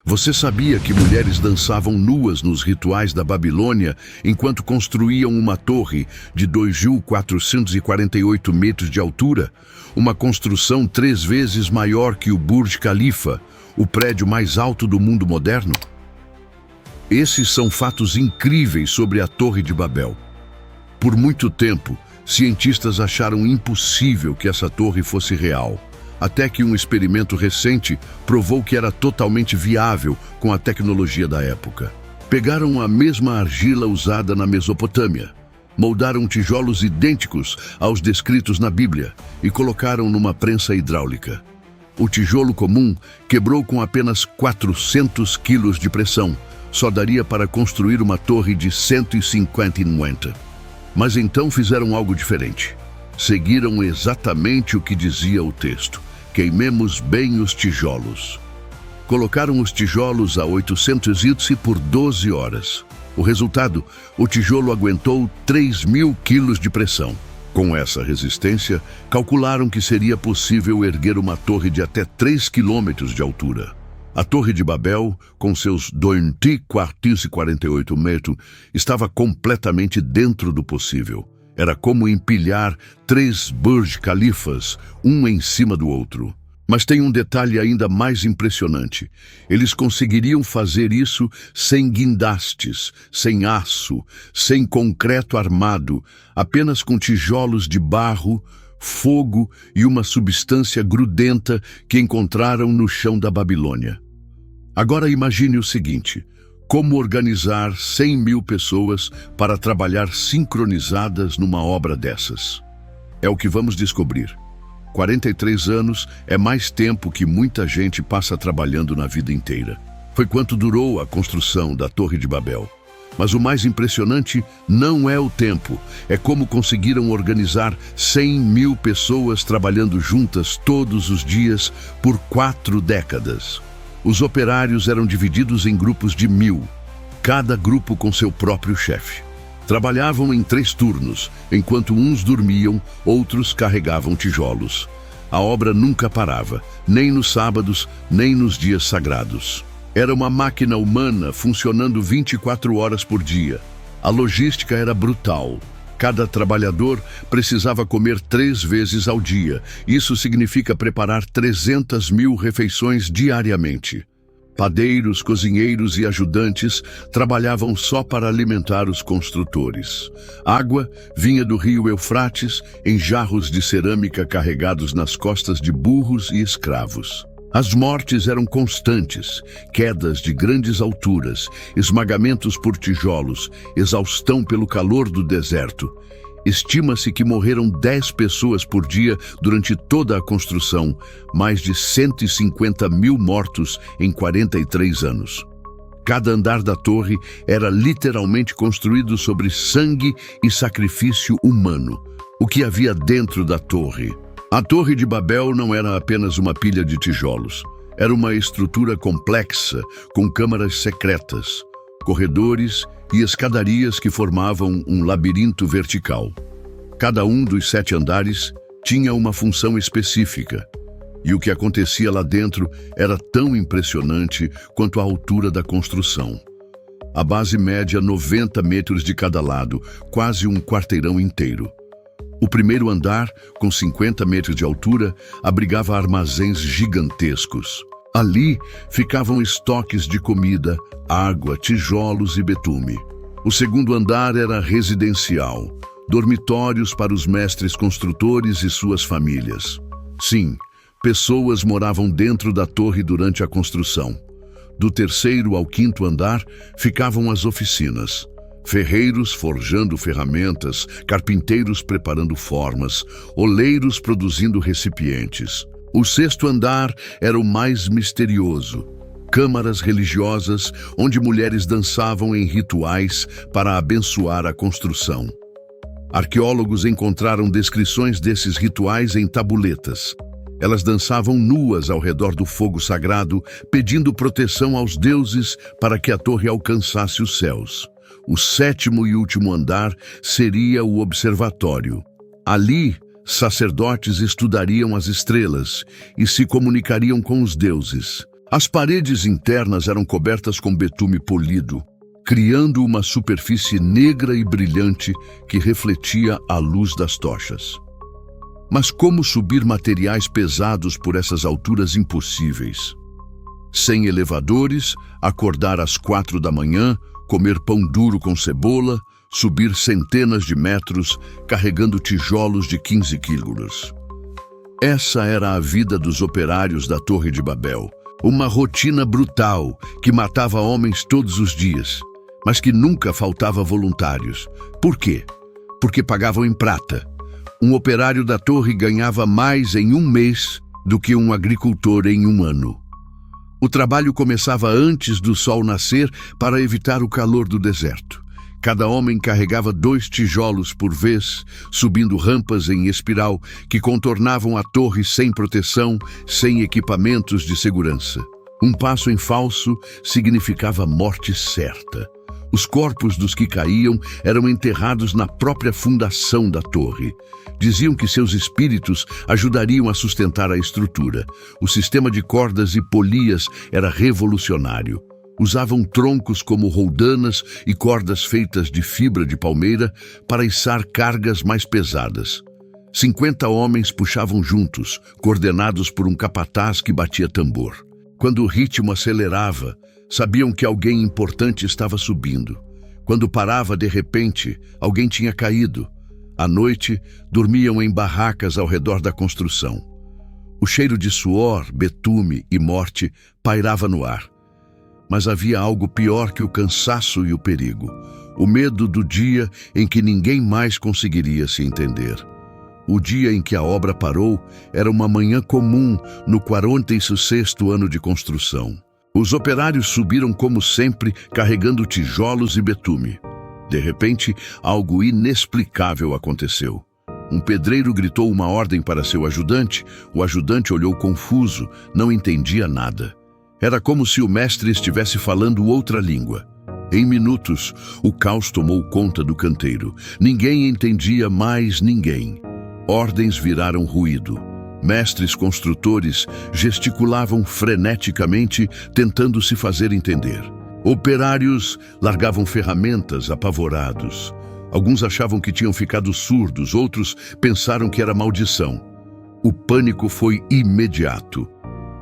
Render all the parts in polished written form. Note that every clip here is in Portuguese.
Você sabia que mulheres dançavam nuas nos rituais da Babilônia enquanto construíam uma torre de 2.448 metros de altura? Uma construção 3 vezes maior que o Burj Khalifa, o prédio mais alto do mundo moderno? Esses são fatos incríveis sobre a Torre de Babel. Por muito tempo, cientistas acharam impossível que essa torre fosse real, até que um experimento recente provou que era totalmente viável com a tecnologia da época. Pegaram a mesma argila usada na Mesopotâmia, moldaram tijolos idênticos aos descritos na Bíblia e colocaram numa prensa hidráulica. O tijolo comum quebrou com apenas 400 quilos de pressão. Só daria para construir uma torre de 150. Mas então fizeram algo diferente. Seguiram exatamente o que dizia o texto. Queimemos bem os tijolos. Colocaram os tijolos a 800 Itse por 12 horas. O resultado, o tijolo aguentou 3.000 quilos de pressão. Com essa resistência, calcularam que seria possível erguer uma torre de até 3 quilômetros de altura. A Torre de Babel, com seus 2.448 metros, estava completamente dentro do possível. Era como empilhar 3 Burj Khalifas, um em cima do outro. Mas tem um detalhe ainda mais impressionante. Eles conseguiriam fazer isso sem guindastes, sem aço, sem concreto armado, apenas com tijolos de barro, fogo e uma substância grudenta que encontraram no chão da Babilônia. Agora imagine o seguinte: como organizar 100.000 pessoas para trabalhar sincronizadas numa obra dessas? É o que vamos descobrir. 43 anos é mais tempo que muita gente passa trabalhando na vida inteira. Foi quanto durou a construção da Torre de Babel. Mas o mais impressionante não é o tempo, é como conseguiram organizar 100.000 pessoas trabalhando juntas todos os dias por 4 décadas. Os operários eram divididos em grupos de 1.000, cada grupo com seu próprio chefe. Trabalhavam em 3 turnos, enquanto uns dormiam, outros carregavam tijolos. A obra nunca parava, nem nos sábados, nem nos dias sagrados. Era uma máquina humana funcionando 24 horas por dia. A logística era brutal. Cada trabalhador precisava comer 3 vezes ao dia. Isso significa preparar 300.000 refeições diariamente. Padeiros, cozinheiros e ajudantes trabalhavam só para alimentar os construtores. Água vinha do rio Eufrates em jarros de cerâmica carregados nas costas de burros e escravos. As mortes eram constantes, quedas de grandes alturas, esmagamentos por tijolos, exaustão pelo calor do deserto. Estima-se que morreram 10 pessoas por dia durante toda a construção, mais de 150.000 mortos em 43 anos. Cada andar da torre era literalmente construído sobre sangue e sacrifício humano. O que havia dentro da torre? A Torre de Babel não era apenas uma pilha de tijolos. Era uma estrutura complexa, com câmaras secretas, corredores e escadarias que formavam um labirinto vertical. Cada um dos 7 andares tinha uma função específica, e o que acontecia lá dentro era tão impressionante quanto a altura da construção. A base média 90 metros de cada lado, quase um quarteirão inteiro. O primeiro andar, com 50 metros de altura, abrigava armazéns gigantescos. Ali ficavam estoques de comida, água, tijolos e betume. O segundo andar era residencial, dormitórios para os mestres construtores e suas famílias. Sim, pessoas moravam dentro da torre durante a construção. Do 3º ao 5º andar ficavam as oficinas. Ferreiros forjando ferramentas, carpinteiros preparando formas, oleiros produzindo recipientes. O 6º andar era o mais misterioso. Câmaras religiosas onde mulheres dançavam em rituais para abençoar a construção. Arqueólogos encontraram descrições desses rituais em tabuletas. Elas dançavam nuas ao redor do fogo sagrado, pedindo proteção aos deuses para que a torre alcançasse os céus. O 7º e último andar seria o observatório. Ali, sacerdotes estudariam as estrelas e se comunicariam com os deuses. As paredes internas eram cobertas com betume polido, criando uma superfície negra e brilhante que refletia a luz das tochas. Mas como subir materiais pesados por essas alturas impossíveis? Sem elevadores, acordar às 4 da manhã, comer pão duro com cebola, subir centenas de metros, carregando tijolos de 15 quilos. Essa era a vida dos operários da Torre de Babel. Uma rotina brutal que matava homens todos os dias, mas que nunca faltava voluntários. Por quê? Porque pagavam em prata. Um operário da torre ganhava mais em um mês do que um agricultor em um ano. O trabalho começava antes do sol nascer para evitar o calor do deserto. Cada homem carregava 2 tijolos por vez, subindo rampas em espiral que contornavam a torre sem proteção, sem equipamentos de segurança. Um passo em falso significava morte certa. Os corpos dos que caíam eram enterrados na própria fundação da torre. Diziam que seus espíritos ajudariam a sustentar a estrutura. O sistema de cordas e polias era revolucionário. Usavam troncos como roldanas e cordas feitas de fibra de palmeira para içar cargas mais pesadas. 50 homens puxavam juntos, coordenados por um capataz que batia tambor. Quando o ritmo acelerava, sabiam que alguém importante estava subindo. Quando parava de repente, alguém tinha caído. À noite, dormiam em barracas ao redor da construção. O cheiro de suor, betume e morte pairava no ar. Mas havia algo pior que o cansaço e o perigo. O medo do dia em que ninguém mais conseguiria se entender. O dia em que a obra parou era uma manhã comum no 46º ano de construção. Os operários subiram como sempre, carregando tijolos e betume. De repente, algo inexplicável aconteceu. Um pedreiro gritou uma ordem para seu ajudante. O ajudante olhou confuso, não entendia nada. Era como se o mestre estivesse falando outra língua. Em minutos, o caos tomou conta do canteiro. Ninguém entendia mais ninguém. Ordens viraram ruído. Mestres construtores gesticulavam freneticamente, tentando se fazer entender. Operários largavam ferramentas apavorados. Alguns achavam que tinham ficado surdos, outros pensaram que era maldição. O pânico foi imediato.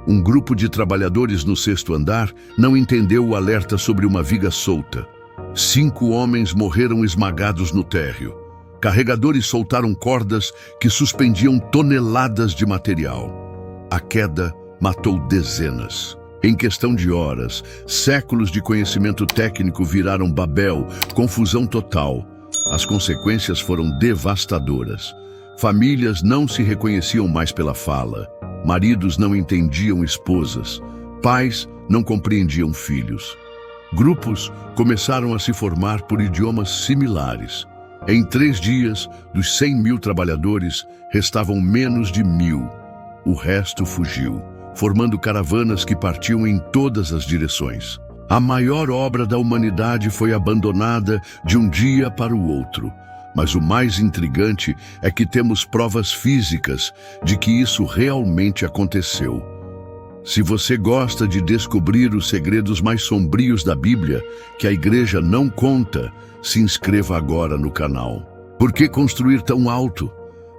Um grupo de trabalhadores no 6º andar não entendeu o alerta sobre uma viga solta. 5 homens morreram esmagados no térreo. Carregadores soltaram cordas que suspendiam toneladas de material. A queda matou dezenas. Em questão de horas, séculos de conhecimento técnico viraram Babel, confusão total. As consequências foram devastadoras. Famílias não se reconheciam mais pela fala. Maridos não entendiam esposas. Pais não compreendiam filhos. Grupos começaram a se formar por idiomas similares. Em 3 dias, dos 100.000 trabalhadores, restavam menos de 1.000. O resto fugiu, formando caravanas que partiam em todas as direções. A maior obra da humanidade foi abandonada de um dia para o outro. Mas o mais intrigante é que temos provas físicas de que isso realmente aconteceu. Se você gosta de descobrir os segredos mais sombrios da Bíblia, que a igreja não conta, se inscreva agora no canal. Por que construir tão alto?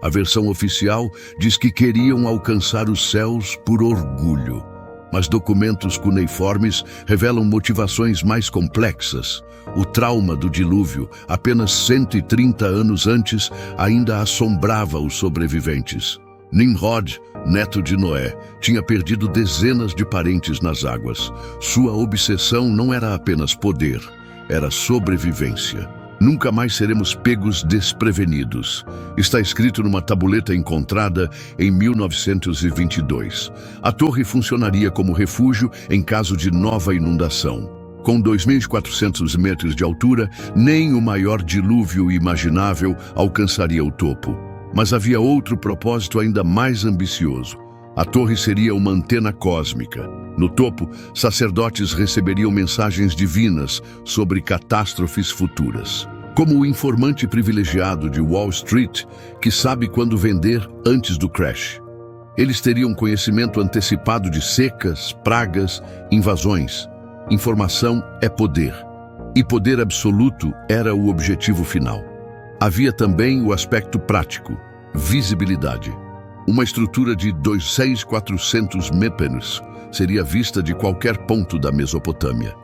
A versão oficial diz que queriam alcançar os céus por orgulho. Mas documentos cuneiformes revelam motivações mais complexas. O trauma do dilúvio, apenas 130 anos antes, ainda assombrava os sobreviventes. Nimrod, neto de Noé, tinha perdido dezenas de parentes nas águas. Sua obsessão não era apenas poder, era sobrevivência. Nunca mais seremos pegos desprevenidos. Está escrito numa tabuleta encontrada em 1922. A torre funcionaria como refúgio em caso de nova inundação. Com 2.400 metros de altura, nem o maior dilúvio imaginável alcançaria o topo. Mas havia outro propósito ainda mais ambicioso. A torre seria uma antena cósmica. No topo, sacerdotes receberiam mensagens divinas sobre catástrofes futuras. Como o informante privilegiado de Wall Street, que sabe quando vender antes do crash. Eles teriam conhecimento antecipado de secas, pragas, invasões. Informação é poder, e poder absoluto era o objetivo final. Havia também o aspecto prático, visibilidade. Uma estrutura de 2.400 metros seria vista de qualquer ponto da Mesopotâmia.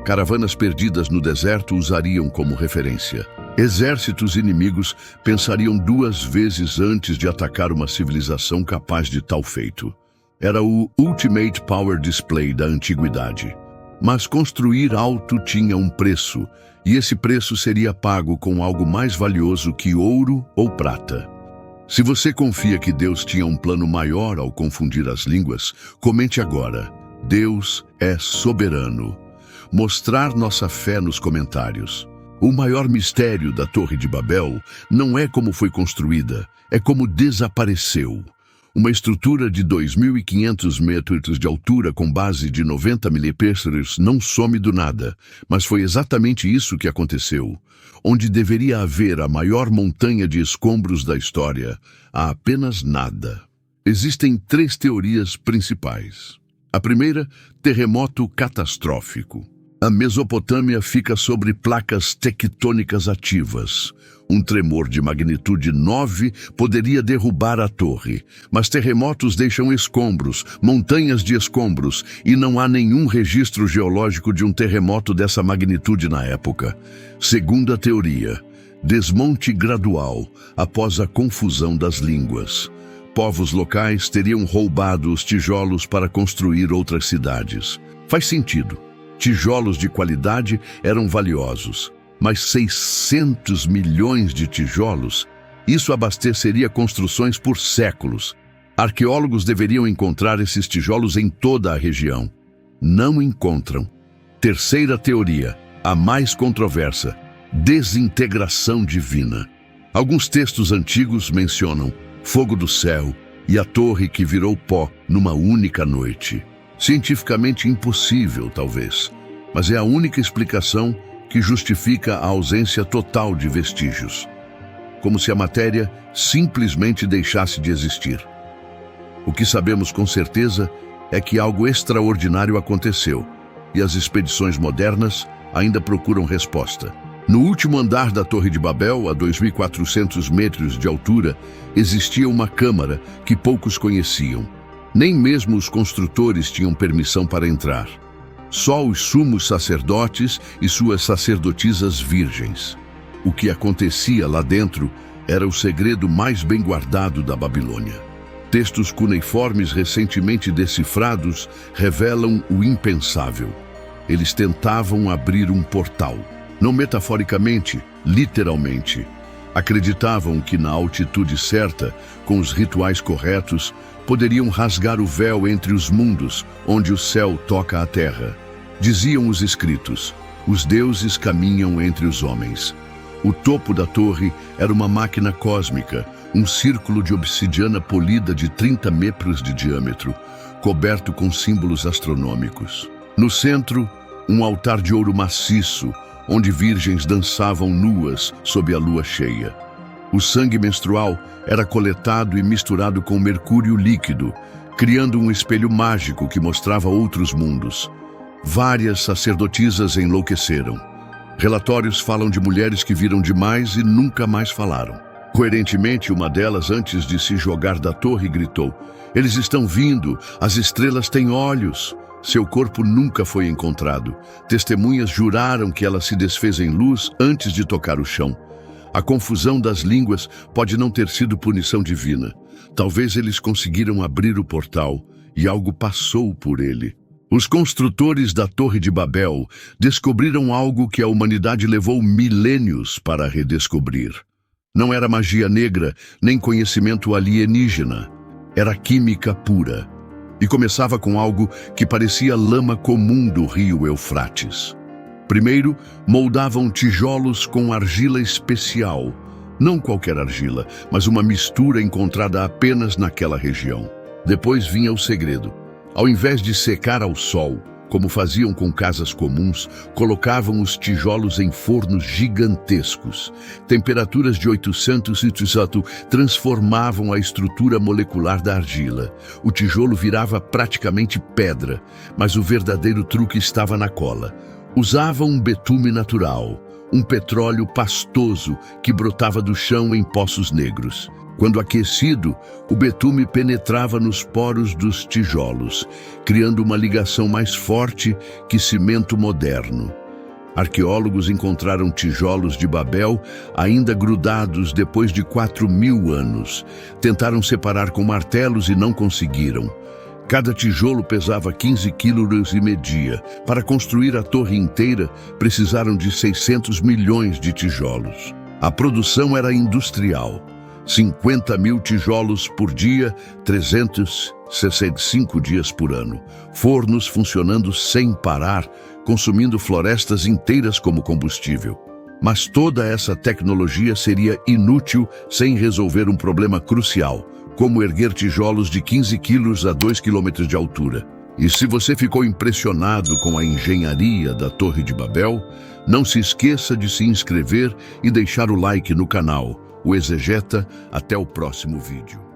Caravanas perdidas no deserto usariam como referência. Exércitos inimigos pensariam 2 vezes antes de atacar uma civilização capaz de tal feito. Era o Ultimate Power Display da antiguidade. Mas construir alto tinha um preço, e esse preço seria pago com algo mais valioso que ouro ou prata. Se você confia que Deus tinha um plano maior ao confundir as línguas, comente agora. Deus é soberano. Mostrar nossa fé nos comentários. O maior mistério da Torre de Babel não é como foi construída, é como desapareceu. Uma estrutura de 2.500 metros de altura com base de 90 milímetros não some do nada, mas foi exatamente isso que aconteceu. Onde deveria haver a maior montanha de escombros da história, há apenas nada. Existem 3 teorias principais. A primeira, terremoto catastrófico. A Mesopotâmia fica sobre placas tectônicas ativas. Um tremor de magnitude 9 poderia derrubar a torre, mas terremotos deixam escombros, montanhas de escombros, e não há nenhum registro geológico de um terremoto dessa magnitude na época. Segunda teoria, desmonte gradual após a confusão das línguas. Povos locais teriam roubado os tijolos para construir outras cidades. Faz sentido. Tijolos de qualidade eram valiosos, mas 600 milhões de tijolos, isso abasteceria construções por séculos. Arqueólogos deveriam encontrar esses tijolos em toda a região. Não encontram. Terceira teoria, a mais controversa, desintegração divina. Alguns textos antigos mencionam fogo do céu e a torre que virou pó numa única noite. Cientificamente impossível, talvez, mas é a única explicação que justifica a ausência total de vestígios. Como se a matéria simplesmente deixasse de existir. O que sabemos com certeza é que algo extraordinário aconteceu, e as expedições modernas ainda procuram resposta. No último andar da Torre de Babel, a 2.400 metros de altura, existia uma câmara que poucos conheciam. Nem mesmo os construtores tinham permissão para entrar. Só os sumos sacerdotes e suas sacerdotisas virgens. O que acontecia lá dentro era o segredo mais bem guardado da Babilônia. Textos cuneiformes recentemente decifrados revelam o impensável. Eles tentavam abrir um portal. Não metaforicamente, literalmente. Acreditavam que na altitude certa, com os rituais corretos, poderiam rasgar o véu entre os mundos, onde o céu toca a terra. Diziam os escritos, os deuses caminham entre os homens. O topo da torre era uma máquina cósmica, um círculo de obsidiana polida de 30 metros de diâmetro, coberto com símbolos astronômicos. No centro, um altar de ouro maciço, onde virgens dançavam nuas sob a lua cheia. O sangue menstrual era coletado e misturado com mercúrio líquido, criando um espelho mágico que mostrava outros mundos. Várias sacerdotisas enlouqueceram. Relatórios falam de mulheres que viram demais e nunca mais falaram. Coerentemente, uma delas, antes de se jogar da torre, gritou: "Eles estão vindo, as estrelas têm olhos." Seu corpo nunca foi encontrado. Testemunhas juraram que ela se desfez em luz antes de tocar o chão. A confusão das línguas pode não ter sido punição divina. Talvez eles conseguiram abrir o portal e algo passou por ele. Os construtores da Torre de Babel descobriram algo que a humanidade levou milênios para redescobrir. Não era magia negra, nem conhecimento alienígena. Era química pura. E começava com algo que parecia lama comum do rio Eufrates. Primeiro, moldavam tijolos com argila especial. Não qualquer argila, mas uma mistura encontrada apenas naquela região. Depois vinha o segredo. Ao invés de secar ao sol, Como faziam com casas comuns, colocavam os tijolos em fornos gigantescos. Temperaturas de 800 transformavam a estrutura molecular da argila. O tijolo virava praticamente pedra, mas o verdadeiro truque estava na cola. Usavam um betume natural, um petróleo pastoso que brotava do chão em poços negros. Quando aquecido, o betume penetrava nos poros dos tijolos, criando uma ligação mais forte que cimento moderno. Arqueólogos encontraram tijolos de Babel ainda grudados depois de 4.000 anos. Tentaram separar com martelos e não conseguiram. Cada tijolo pesava 15 quilos e media. Para construir a torre inteira, precisaram de 600 milhões de tijolos. A produção era industrial. 50.000 tijolos por dia, 365 dias por ano. Fornos funcionando sem parar, consumindo florestas inteiras como combustível. Mas toda essa tecnologia seria inútil sem resolver um problema crucial, como erguer tijolos de 15 quilos a 2 quilômetros de altura. E se você ficou impressionado com a engenharia da Torre de Babel, não se esqueça de se inscrever e deixar o like no canal. O Exegeta, até o próximo vídeo.